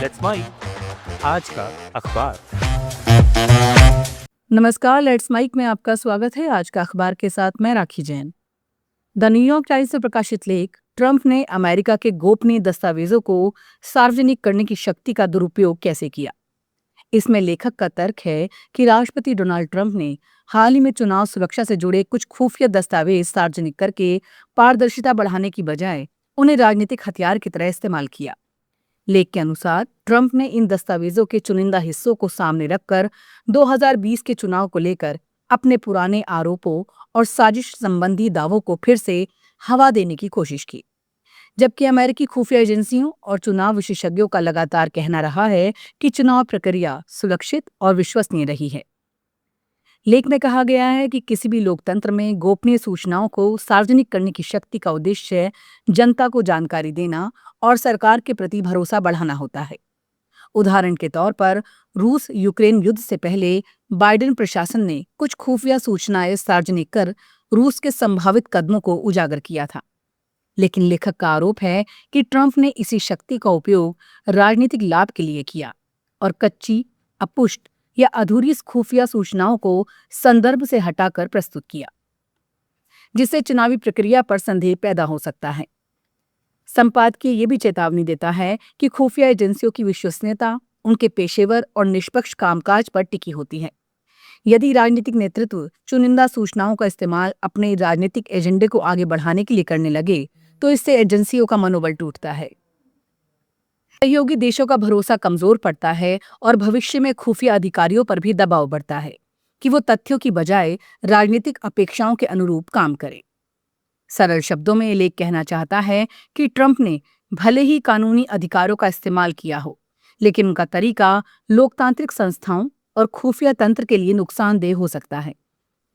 Let's mic आज का अखबार। नमस्कार, लेट्स माइक में आपका स्वागत है। आज का अखबार के साथ मैं राखी जैन। द न्यूयॉर्क टाइम्स से प्रकाशित लेख, ट्रंप ने अमेरिका के गोपनीय दस्तावेजों को सार्वजनिक करने की शक्ति का दुरुपयोग कैसे किया। इसमें लेखक का तर्क है कि राष्ट्रपति डोनाल्ड ट्रंप ने हाल ही में चुनाव सुरक्षा से जुड़े कुछ खुफिया दस्तावेज सार्वजनिक करके पारदर्शिता बढ़ाने की बजाय उन्हें राजनीतिक हथियार की तरह इस्तेमाल किया। लेख के अनुसार ट्रंप ने इन दस्तावेजों के चुनिंदा हिस्सों को सामने रखकर 2020 के चुनाव को लेकर अपने पुराने आरोपों और साजिश संबंधी दावों को फिर से हवा देने की कोशिश की। जबकि अमेरिकी खुफिया एजेंसियों और चुनाव विशेषज्ञों का लगातार कहना रहा है कि चुनाव प्रक्रिया सुरक्षित और विश्वसनीय रही है। लेख में कहा गया है कि किसी भी लोकतंत्र में गोपनीय सूचनाओं को सार्वजनिक करने की शक्ति का उद्देश्य जनता को जानकारी देना और सरकार के प्रति भरोसा बढ़ाना होता है। उदाहरण के तौर पर रूस यूक्रेन युद्ध से पहले बाइडेन प्रशासन ने कुछ खुफिया सूचनाएं सार्वजनिक कर रूस के संभावित कदमों को उजागर किया था। लेकिन लेखक का आरोप है कि ट्रंप ने इसी शक्ति का उपयोग राजनीतिक लाभ के लिए किया और कच्ची, अपुष्ट या अधूरी खुफिया सूचनाओं को संदर्भ से हटाकर प्रस्तुत किया, जिससे चुनावी प्रक्रिया पर संदेह पैदा हो सकता है। संपादकीय ये भी चेतावनी देता है कि खुफिया एजेंसियों की विश्वसनीयता उनके पेशेवर और निष्पक्ष कामकाज पर टिकी होती है। यदि राजनीतिक नेतृत्व चुनिंदा सूचनाओं का इस्तेमाल अपने राजनीतिक एजेंडे को आगे बढ़ाने के लिए करने लगे, तो इससे एजेंसियों का मनोबल टूटता है, सहयोगी देशों का भरोसा कमजोर पड़ता है और भविष्य में खुफिया अधिकारियों पर भी दबाव बढ़ता है कि वो तथ्यों की बजाय राजनीतिक अपेक्षाओं के अनुरूप काम करें। सरल शब्दों में ये लेख कहना चाहता है कि ट्रंप ने भले ही कानूनी अधिकारों का इस्तेमाल किया हो, लेकिन उनका तरीका लोकतांत्रिक संस्थाओं और खुफिया तंत्र के लिए नुकसानदेह हो सकता है।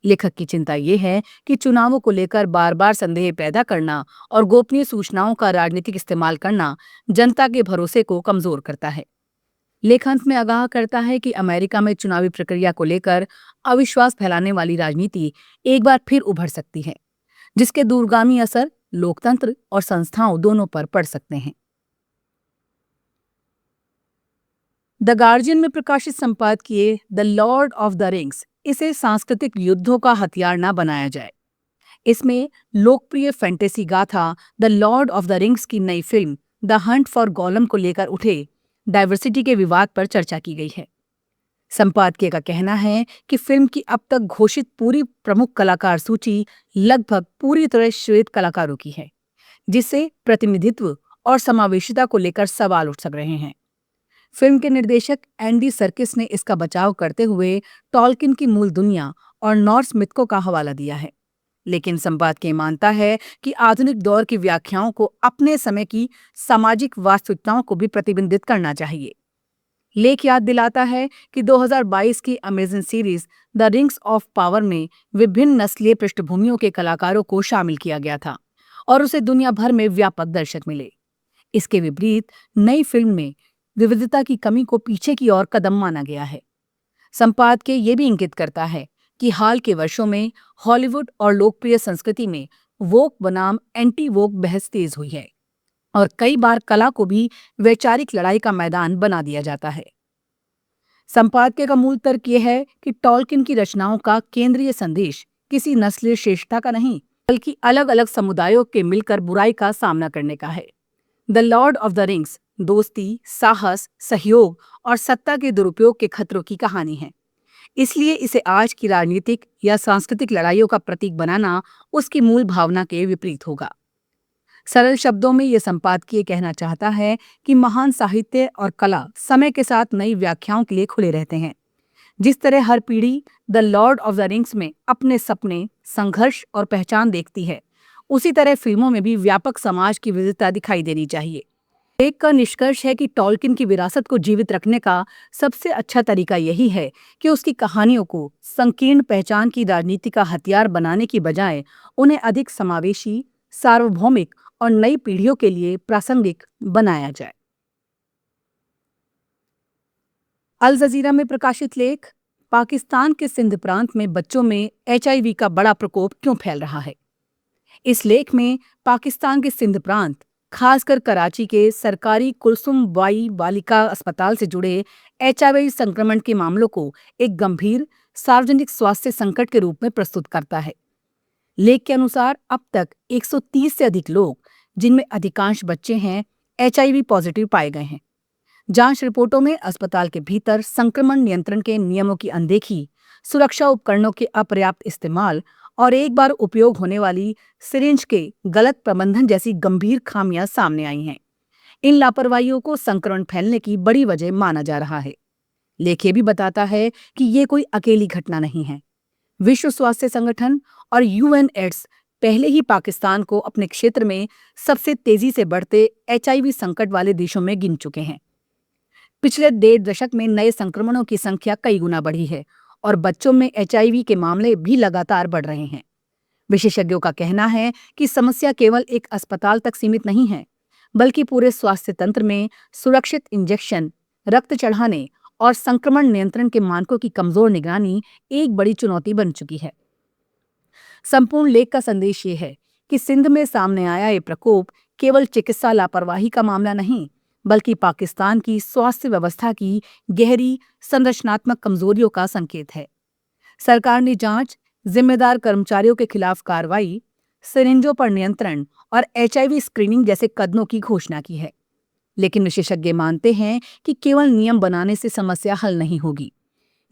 लेखक की चिंता ये है कि चुनावों को लेकर बार बार संदेह पैदा करना और गोपनीय सूचनाओं का राजनीतिक इस्तेमाल करना जनता के भरोसे को कमजोर करता है। लेख अंत में आगाह करता है कि अमेरिका में चुनावी प्रक्रिया को लेकर अविश्वास फैलाने वाली राजनीति एक बार फिर उभर सकती है, जिसके दूरगामी असर लोकतंत्र और संस्थाओं दोनों पर पड़ सकते हैं। द गार्जियन में प्रकाशित संपादकीय the Lord of the rings, इसे सांस्कृतिक युद्धों का हथियार न बनाया जाए। इसमें लोकप्रिय फैंटेसी गाथा the Lord of the rings की नई film the Hunt for golem को लेकर उठे डाइवर्सिटी के विवाद पर चर्चा की गई है। संपादकीय का कहना है कि फिल्म की अब तक घोषित पूरी प्रमुख कलाकार सूची लगभग पूरी तरह श्वेत कलाकारों की है, जिससे प्रतिनिधित्व और समावेशिता को लेकर सवाल उठ रहे हैं। फिल्म के निर्देशक एंडी सर्किस ने इसका बचाव करते हुए टॉलकिन की मूल दुनिया और नॉर्स मिथ को का हवाला दिया है, लेकिन संपादकीय मानता है कि आधुनिक दौर की व्याख्याओं को अपने समय की सामाजिक वास्तविकताओं को भी प्रतिबिंबित करना चाहिए। लेख याद दिलाता है कि 2022 की Amazon series the rings of power में विभिन्न नस्लीय पृष्ठभूमियों के कलाकारों को शामिल किया गया था और उसे दुनिया भर में व्यापक दर्शक मिले। इसके विपरीत नई फिल्म में विविधता की कमी को पीछे की ओर कदम माना गया है। संपादकीय ये भी इंगित करता है कि हाल के वर्षों में हॉलीवुड और लोकप्रिय संस्कृति में वोक बनाम एंटी वोक बहस तेज हुई है और कई बार कला को भी वैचारिक लड़ाई का मैदान बना दिया जाता है। संपादकीय का मूल तर्क यह है कि टॉलकिन की रचनाओं का केंद्रीय संदेश किसी नस्लीय श्रेष्ठता का नहीं, बल्कि अलग अलग समुदायों के मिलकर बुराई का सामना करने का है। The Lord of the rings दोस्ती, साहस, सहयोग और सत्ता के दुरुपयोग के खतरों की कहानी है। इसलिए इसे आज की राजनीतिक या सांस्कृतिक लड़ाइयों का प्रतीक बनाना उसकी मूल भावना के विपरीत होगा। सरल शब्दों में यह संपादकीय कहना चाहता है कि महान साहित्य और कला समय के साथ नई व्याख्याओं के लिए खुले रहते हैं। जिस तरह हर पीढ़ी the Lord of the rings में अपने सपने, संघर्ष और पहचान देखती है, उसी तरह फिल्मों में भी व्यापक समाज की विविधता दिखाई देनी चाहिए। लेख का निष्कर्ष है कि टॉलकिन की विरासत को जीवित रखने का सबसे अच्छा तरीका यही है कि उसकी कहानियों को संकीर्ण पहचान की राजनीति का हथियार बनाने की बजाय उन्हें अधिक समावेशी, सार्वभौमिक और नई पीढ़ियों के लिए प्रासंगिक बनाया जाए। अल जजीरा में प्रकाशित लेख, पाकिस्तान के सिंध प्रांत में बच्चों में HIV का बड़ा प्रकोप क्यों फैल रहा है। इस लेख में पाकिस्तान के सिंध प्रांत खासकर कराची के सरकारी कुलसुम बाई बालिका अस्पताल से जुड़े HIV संक्रमण के मामलों को एक गंभीर सार्वजनिक स्वास्थ्य संकट के रूप में प्रस्तुत करता है। लेख के अनुसार अब तक 130 से अधिक लोग, जिनमें अधिकांश बच्चे हैं, HIV पॉजिटिव पाए गए हैं। जांच रिपोर्टों में अस्पताल के भीतर संक्रमण नियंत्रण के नियमों की अनदेखी, सुरक्षा उपकरणों के अपर्याप्त इस्तेमाल और एक बार उपयोग होने वाली सिरिंज के गलत प्रबंधन जैसी गंभीर खामियां सामने आई हैं। इन लापरवाहियों को संक्रमण फैलने की बड़ी वजह माना जा रहा है। लेख ये भी बताता है कि ये कोई अकेली घटना नहीं है। विश्व स्वास्थ्य संगठन और UNAIDS पहले ही पाकिस्तान को अपने क्षेत्र में सबसे तेजी से बढ़ते HIV संकट वाले देशों में गिन चुके हैं। पिछले 1.5 दशक में नए संक्रमणों की संख्या कई गुना बढ़ी है और बच्चों में HIV के मामले भी लगातार बढ़ रहे हैं। विशेषज्ञों का कहना है कि समस्या केवल एक अस्पताल तक सीमित नहीं है, बल्कि पूरे स्वास्थ्य तंत्र में सुरक्षित इंजेक्शन, रक्त चढ़ाने और संक्रमण नियंत्रण के मानकों की कमजोर निगरानी एक बड़ी चुनौती बन चुकी है। संपूर्ण लेख का संदेश ये है कि सिंध में सामने आया ये प्रकोप केवल चिकित्सा लापरवाही का मामला नहीं, बल्कि पाकिस्तान की स्वास्थ्य व्यवस्था की गहरी संरचनात्मक कमजोरियों का संकेत है। सरकार ने जांच, जिम्मेदार कर्मचारियों के खिलाफ कार्रवाई, सिरिंजों पर नियंत्रण और HIV स्क्रीनिंग जैसे कदमों की घोषणा की है। लेकिन विशेषज्ञ मानते हैं कि केवल नियम बनाने से समस्या हल नहीं होगी।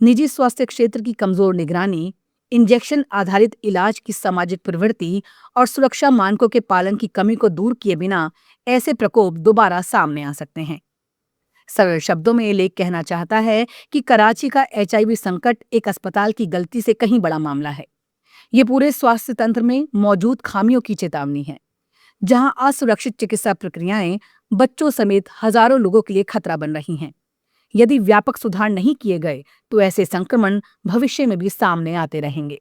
निजी स्वास्थ्य क्षेत्र की कमजोर निगरानी, इंजेक्शन आधारित इलाज की सामाजिक प्रवृत्ति और सुरक्षा मानकों के पालन की कमी को दूर किए बिना ऐसे प्रकोप दोबारा सामने आ सकते हैं। सरल शब्दों में ये लेख कहना चाहता है कि कराची का HIV संकट एक अस्पताल की गलती से कहीं बड़ा मामला है। ये पूरे स्वास्थ्य तंत्र में मौजूद खामियों की चेतावनी है, जहां असुरक्षित चिकित्सा प्रक्रियाएं बच्चों समेत हजारों लोगों के लिए खतरा बन रही हैं। यदि व्यापक सुधार नहीं किए गए तो ऐसे संक्रमण भविष्य में भी सामने आते रहेंगे।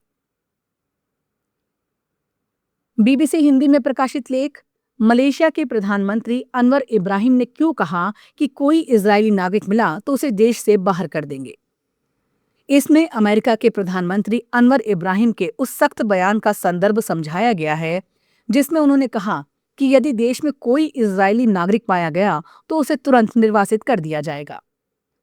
BBC हिंदी में प्रकाशित लेख, मलेशिया के प्रधानमंत्री अनवर इब्राहिम ने क्यों कहा कि कोई इजरायली नागरिक मिला तो उसे देश से बाहर कर देंगे। इसमें अमेरिका के प्रधानमंत्री अनवर इब्राहिम के उस सख्त बयान का संदर्भ समझाया गया है, जिसमें उन्होंने कहा कि यदि देश में कोई इजरायली नागरिक पाया गया तो उसे तुरंत निर्वासित कर दिया जाएगा।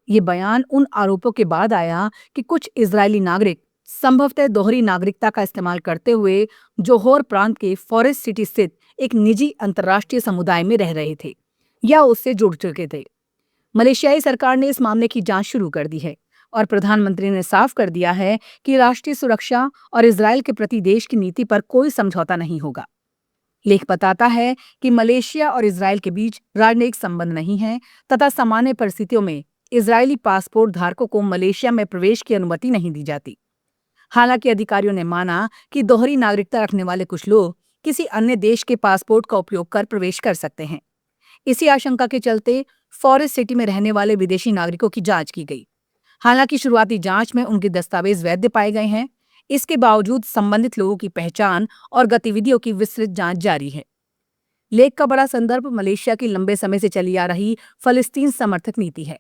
ये बयान उन आरोपों के बाद आया कि कुछ इजरायली नागरिक संभवतः दोहरी नागरिकता का इस्तेमाल करते हुए जोहोर प्रांत के फॉरेस्ट सिटी स्थित एक निजी अंतर्राष्ट्रीय समुदाय में रह रहे थे या उससे जुड़ चुके थे। मलेशियाई सरकार ने इस मामले की जांच शुरू कर दी है और प्रधानमंत्री ने साफ कर दिया है कि राष्ट्रीय सुरक्षा और इजरायल के प्रति देश की नीति पर कोई समझौता नहीं होगा। लेख बताता है कि मलेशिया और इजरायल के बीच राजनयिक संबंध नहीं है तथा सामान्य परिस्थितियों में इजरायली पासपोर्ट धारकों को मलेशिया में प्रवेश की अनुमति नहीं दी जाती। हालांकि अधिकारियों ने माना कि दोहरी नागरिकता रखने वाले कुछ लोग किसी अन्य देश के पासपोर्ट का उपयोग कर प्रवेश कर सकते हैं। इसी आशंका के चलते फॉरेस्ट सिटी में रहने वाले विदेशी नागरिकों की जांच की गई। हालांकि शुरुआती जांच में उनके दस्तावेज वैध पाए गए हैं। इसके बावजूद संबंधित लोगों की पहचान और गतिविधियों की विस्तृत जांच जारी है। लेख का बड़ा संदर्भ मलेशिया की लंबे समय से चली आ रही फलस्तीन समर्थक नीति है।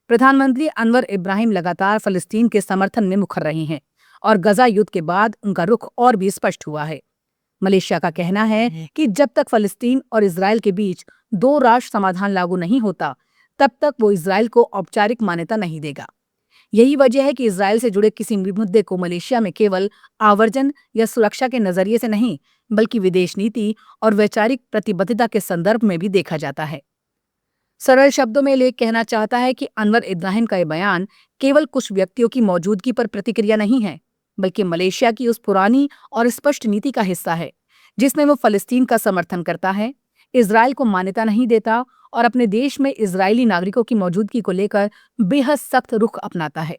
प्रधानमंत्री अनवर इब्राहिम लगातार फलस्तीन के समर्थन में मुखर रहे हैं और गजा युद्ध के बाद उनका रुख और भी स्पष्ट हुआ है। मलेशिया का कहना है कि जब तक फलस्तीन और इजरायल के बीच 2 राष्ट्र समाधान लागू नहीं होता, तब तक वो इजरायल को औपचारिक मान्यता नहीं देगा। यही वजह है कि इजरायल से जुड़े किसी भी मुद्दे को मलेशिया में केवल आवर्जन या सुरक्षा के नजरिए से नहीं, बल्कि विदेश नीति और वैचारिक प्रतिबद्धता के संदर्भ में भी देखा जाता है। सरल शब्दों में लेख कहना चाहता है कि अनवर इब्राहिम का यह बयान केवल कुछ व्यक्तियों की मौजूदगी पर प्रतिक्रिया नहीं है, बल्कि मलेशिया की उस पुरानी और स्पष्ट नीति का हिस्सा है जिसमें वो फलस्तीन का समर्थन करता है, इजरायल को मान्यता नहीं देता और अपने देश में इजरायली नागरिकों की मौजूदगी को लेकर बेहद सख्त रुख अपनाता है।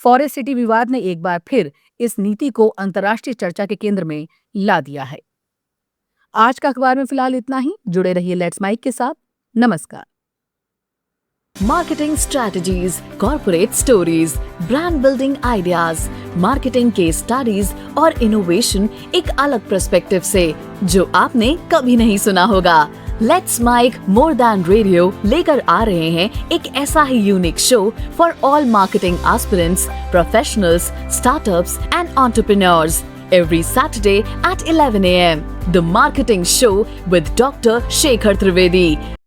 फॉरेस्ट सिटी विवाद ने एक बार फिर इस नीति को अंतर्राष्ट्रीय चर्चा के केंद्र में ला दिया है। आज का अखबार में फिलहाल इतना ही। जुड़े रहिए लेट्स माइक के साथ। नमस्कार। Marketing strategies, corporate stories, brand building ideas, marketing case studies और इनोवेशन एक अलग पर्सपेक्टिव से जो आपने कभी नहीं सुना होगा। Let's mic more than radio लेकर आ रहे हैं एक ऐसा ही unique show for all marketing aspirants, professionals, startups and entrepreneurs. every Saturday at 11 a.m. The Marketing Show with Dr. Shekhar Trivedi.